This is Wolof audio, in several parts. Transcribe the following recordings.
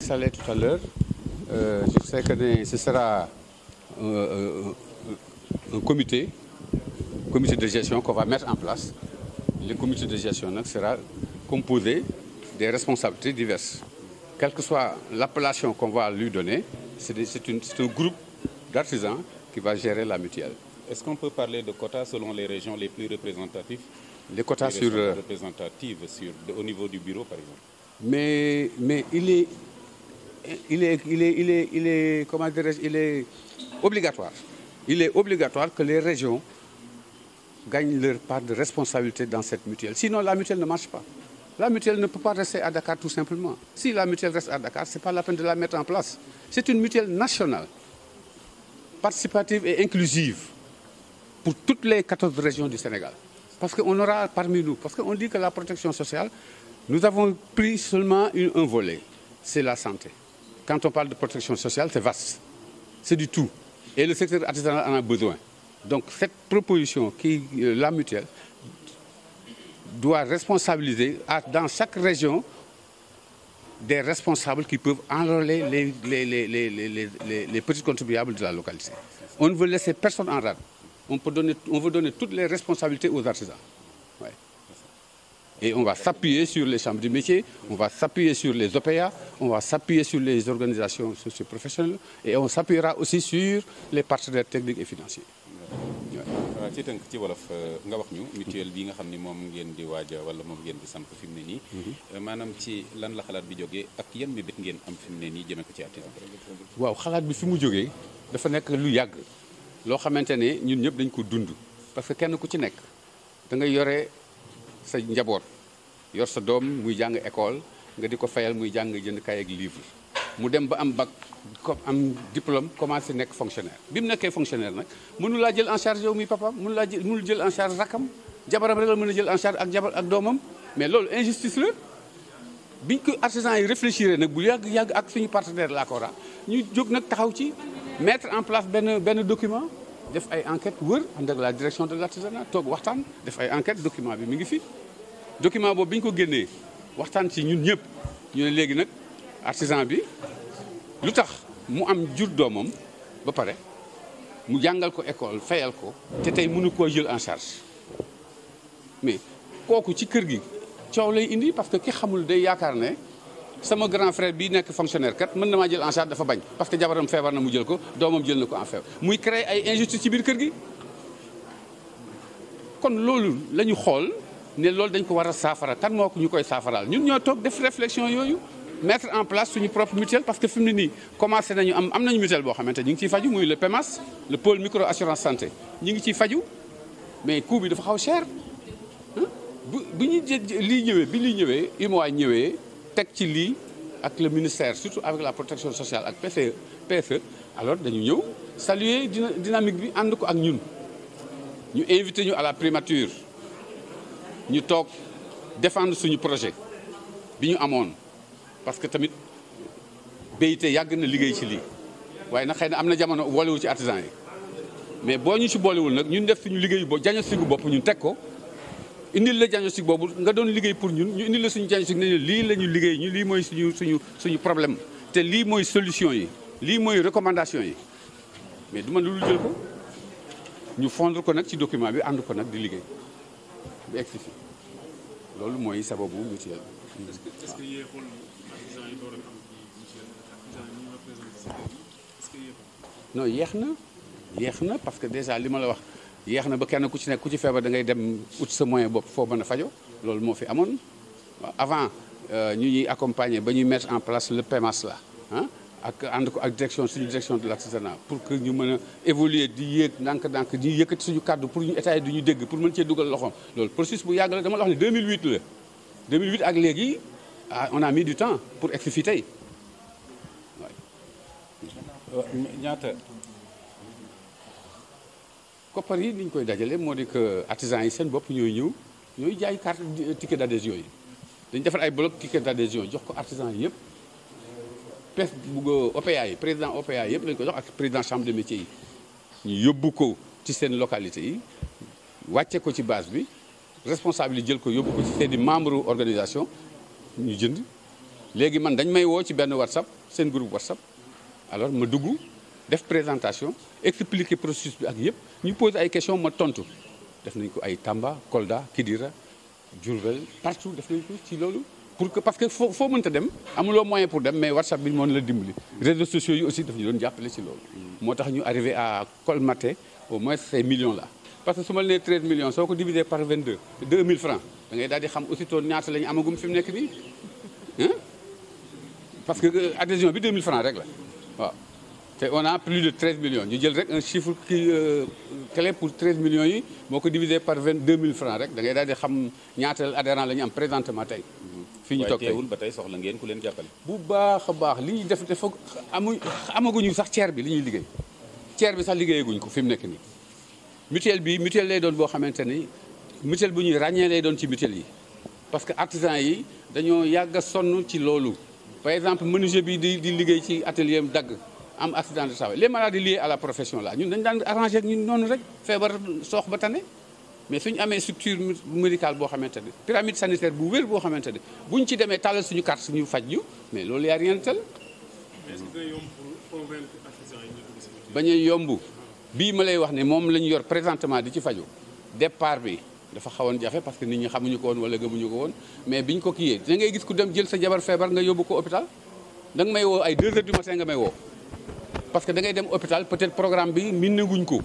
Tout à l'heure, je sais que ce sera un comité de gestion qu'on va mettre en place. Le comité de gestion sera composé des responsabilités diverses. Quelle que soit l'appellation qu'on va lui donner, c'est un groupe d'artisans qui va gérer la mutuelle. Est-ce qu'on peut parler de quotas selon les régions les plus représentatives? Les quotas au niveau du bureau, par exemple. Mais il est comment dirais-je, il est obligatoire. Il est obligatoire que les régions gagnent leur part de responsabilité dans cette mutuelle. Sinon, la mutuelle ne marche pas. La mutuelle ne peut pas rester à Dakar tout simplement. Si la mutuelle reste à Dakar, ce n'est pas la peine de la mettre en place. C'est une mutuelle nationale, participative et inclusive pour toutes les 14 régions du Sénégal. Parce qu'on aura parmi nous, parce qu'on dit que la protection sociale, nous avons pris seulement un volet, c'est la santé. Quand on parle de protection sociale, c'est vaste, c'est du tout. Et le secteur artisanal en a besoin. Donc cette proposition, la mutuelle, doit responsabiliser dans chaque région des responsables qui peuvent enrôler les petits contribuables de la localité. On ne veut laisser personne en rade. On veut donner toutes les responsabilités aux artisans. Ouais. Et on va s'appuyer sur les chambres du métier, on va s'appuyer sur les OPA, on va s'appuyer sur les organisations socio-professionnelles et on s'appuiera aussi sur les partenaires techniques et financiers. ci tënk ci wolof nga wax ñu mutuelle bi nga xam ni moom ngeen di waaja wala moom ngeen di samp fi mu ne nii maanaam ci lan la xalaat bi jógee ak yan mi bét ngeen am fi mu ne nii jëmee ko ci artisan. waaw xalaat bi fi mu jógee dafa nekk lu yàgg loo xamante ne ñun ñëpp dañ ko dund parce que kenn ku ci nekk da ngay yore sa njaboot yor sa doom muy jàng école nga di ko fayal muy jàng jënd kay ak livre mu dem ba am bac am diplôme commencé nekk fonctionnaire bi mu nekkee fonctionnaire nag mënu laa jël en charge yow mi papa mënul jël en charge rakkam jabaram rek la mën a jël en charge ak doomam mais loolu injustice la biñ ko artisan yi réfléchir nag bu yàgg ak suñu partenaire l'ACORA ñu jóg nag taxaw ci mettre en place benn document def ay enquête wër ànd ak la direction de l'artisanat toog waxtaan def ay enquête document bi mi ngi fi document boobu bi ñu ko génnee waxtaan ci ñun ñëpp ñu ne léegi nag artisan bi lu tax mu am jur doomam ba pare mu jàngal ko école fayal ko te tey mënu koo jël en charge mais kooku ci kër gi coow lay indi parce que ki xamul day yaakaar ne sama grand frère bi nekk fonctionnaire kat mën na maa jël en charge dafa bañ parce que jabaram feebar na mu jël ko doomam jël na ko en feebar muy créer ay injustice ci biir kër gi kon loolu la ñu xool ne loolu dañ ko war a saafara kan moo ko ñu koy saafaraal ñun ñoo toog def réflexion yooyu mettre en place suñu propre mutuelle parce que fi mu ne nii commencé nañu am nañu mutuelle boo xamante ñu ngi ciy faju muy le PEMAS le pôle micro assurance santé ñu ngi ciy faju mais coût bi dafa xaw cher bi lii ñëwee UMOA ñëwee teg ci lii ak le ministère surtout avec la protection sociale ak PSE alors dañu ñëw saluer dynamique bi ànd ko ak ñun ñu invité ñu à la primature ñu toog défendre suñu projet bi ñu amoon parce que tamit BIT yàgg na liggéey ci lii waaye nag xëy na am na jamono boolewul ci artisan yi mais boo ñu ci boolewul nag ñun def suñu liggéey diagnostic bopp ñun teg ko indil la diagnostic boobu nga doon liggéey pour ñun ñu indil la suñu diagnostic ne lii la ñu liggéey ñu lii mooy suñu problème te lii mooy solution yi lii mooy recommandation yi mais du man lu jël ko ñu fondre ko nag ci document bi ànd ko nag di liggéey bi egsi fi loolu mooy sababu mutuelle. est-ce que yéexul artisan yi doon am artisan yi ñu représenté est-ce que yéexul. non yéex na parce que déjà li ma la wax yéex na ba kenn ku ci nekk ku ci feebar da ngay dem ut sa moyen bopp foo mën a fajo loolu moo fi amoon avant ñu ñuy accompagner ba ñuy mettre en place le PEMAS là ak ànd ko ak suñu direction de l'artisanat pour que ñu mën a évoluer di yéeg ndànk-ndànk di yëkkati suñu kàddu pour ñu état yi du ñu dégg pour mën cee dugal loxoom loolu processus bu yàgg la dama la wax ne 2008 ak léegi on a mis du temps pour egsi fii tey ñaata. koppar yi ni ñu koy dajale moo di que artisans yi seen bopp ñooy ñëw ñooy jaay carte ticket d'adhésion yi dañu defar ay bloc ticket d'adhésion jox ko artisan yi yëpp pes bu OPA yi président OPA yëpp lañ ko jox ak président chambre de métier yi ñu yóbbu ko ci seen localité yi wàcce ko ci base bi responsable yi jël ko yóbbu ko ci seen i membre organisation ñu jënd léegi man dañ may woo ci benn WhatsApp seen groupe WhatsApp alors ma dugg def présentation expliquer processus bi ak yëpp ñu pose ay questions ma tontu def nañ ko ay Tamba Kolda Kidira Diourbel partout def nañ ko ci loolu pour que parce que foo mënta dem amuloo moyen pour dem mais WhatsApp bi moo la dimbali réseaux sociaux yi aussi daf ñu doon jàppale ci loolu moo tax ñu arrivé à colmater au moins ces millions là parce que su ma nee 13 millions soo ko divisé par 22 2000 francs da ngay daal di xam aussitôt ñaata la ñu amagum fi mu nekk nii parce que adhésion bi 2000 francs rek la waaw te on a plus de 13 millions ñu jël rek un chiffre clé pour 13 millions yi moo ko divisé par 22000 francs rek da ngay daal di xam ñaata adhérent la ñu am présentement tey. fii ñu toog tey teewul ba tey soxla ngeen ku leen jàppale. bu baax a baax li ñuy def dafa amaguñu sax tiers bi li ñuy liggéey tiers bi sax liggéeyaguñ ko fi mu nekk nii. mutuelle lay doon boo xamante ni mutuelle bu ñuy ràññee lay doon ci mutuelle yi parce que artisan yi dañoo yàgg a sonn ci loolu par exemple menuisier bi di liggéey ci atelier am dagg am accident de travail les maladies liées à la profession là ñun dañ daan arrangé ak ñun noonu rek feebar soox ba tane mais suñu amee structure médicale boo xamante ne pyramide sanitaire bu wér boo xamante ne buñ ci demee tàllal suñu carte suñu faj ñu mais loolu y a rien de tel. est-ce que dina yomb pour convaincre artisans yi ñu dugg si bañ a yomb bii ma lay wax ne moom la ñu yor présentement di ci faju départ bi dafa xawoon jafe parce que nit ñi xamuñu ko woon wala gëmuñu ko woon mais biñ ko kiiyee da ngay gis ku dem jël sa jabar feebar nga yóbbu ko hôpital da nga may woo ay 2 heures du matin nga may woo parce que da ngay dem hôpital peut-être programme bi miinaguñ ko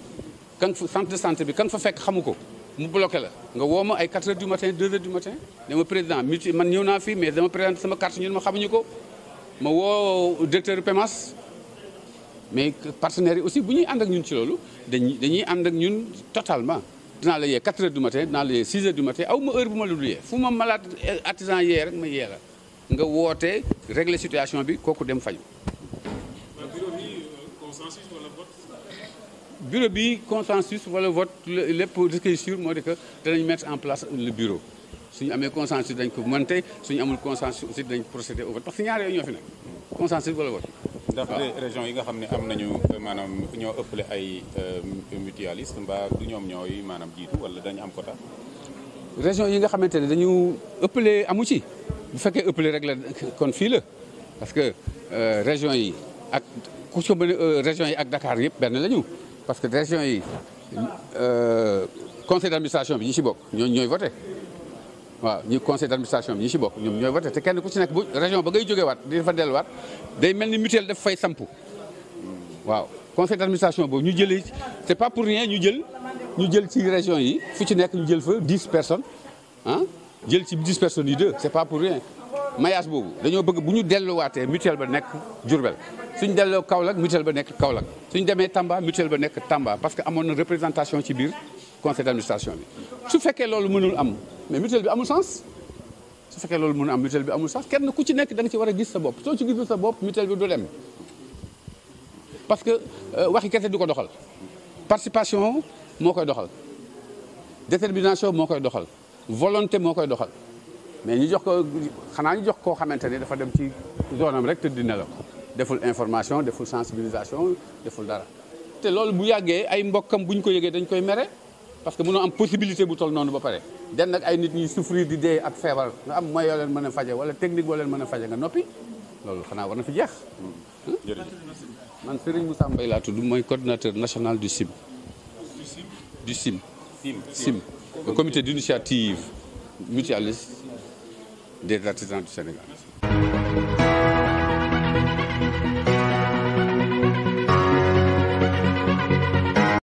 kan centre de santé bi kan fa fekk xamu ko mu bloqué la nga woo ma ay 4 heures du matin 2 heures du matin dama président man ñëw naa fii mais dama présenté sama carte ñun ma xamuñu ko ma woo directeur PEMAS mais partenaires yi aussi bu ñuy ànd ak ñun ci loolu dañuy ànd ak ñun totalement dinaa la yee 4 heures du matin dinaa la yee 6 heures du matin aw ma heure bu ma la dul yee fu ma malade artisan yee rek ma yee la nga woote régler situation bi kooku dem faju bureau bi consensus wala vote. bureau bi consensus wala vote lépp ce qui est sûr moo di que danañ mettre en place le bureau suñu amee consensus dañ ko monter suñu amul consensus aussi dañ procéder au vote parce que ñaar yooyu ñoo fi nekk consensus wala vote. ndax région yi nga xam ne am nañu maanaam ñoo ëppale ay mutualistes mbaa du ñoom ñooy maanaam jiitu wala dañu am quota. région yi nga xamante ne dañu ëppale amu ci bu fekkee ëppale rek la kon fii la parce que région yi ak ku ci mën région yi ak Dakar yëpp benn la ñu parce que région yi conseil d'administration bi ñi ci bokk ñooy voté waaw ñi conseil d'administration bi ñi ci bokk ñoom ñooy voté te kenn ku ci nekk bu région ba ngay jógewaat di fa delluwaat day mel ni mutuelle daf fay sampu waaw conseil d'administration boobu ñu jëlee c'est pas pour rien ñu jël ci région yi fu ci nekk ñu jël fa 10 personnes ah jël ci 10 personnes yi 2 c'est pas pour rien maillage boobu dañoo bëgg bu ñu delluwaatee mutuelle ba nekk Diourbel suñu delloo Kaolack mutuelle ba nekk Kaolack suñu demee Tamba mutuelle ba nekk Tamba parce que amoon na représentation ci biir conseil d'administration bi su fekkee loolu mënul am mais mutuelle bi amul sens su fekkee loolu mënul am mutuelle bi amul sens kenn ku ci nekk da nga ci war a gis sa bopp soo ci gisul sa bopp mutuelle bi du dem parce que waxi kese du ko doxal participation moo koy doxal détermination moo koy doxal volonté moo koy doxal mais ñu jox ko xanaa ñu jox koo xamante ni dafa dem ci zone am rek te di nelaw deful information deful sensibilisation deful dara te loolu bu yàggee ay mbokkam bu ñu ko yëgee dañ koy mere parce que mënoo am possibilité bu toll noonu ba pare den nag ay nit ñuy souffrir di dee ak feebar nga am moyen yoo leen mën a faje wala technique boo leen mën a faje nga noppi loolu xanaa war na fi jeex. jërëjëf man Serigne Moussa Mbaye laa tudd mooy coordinateur national du CIM. du CIM. CIM le comité d'initiative mutualiste des artisans du Sénégal.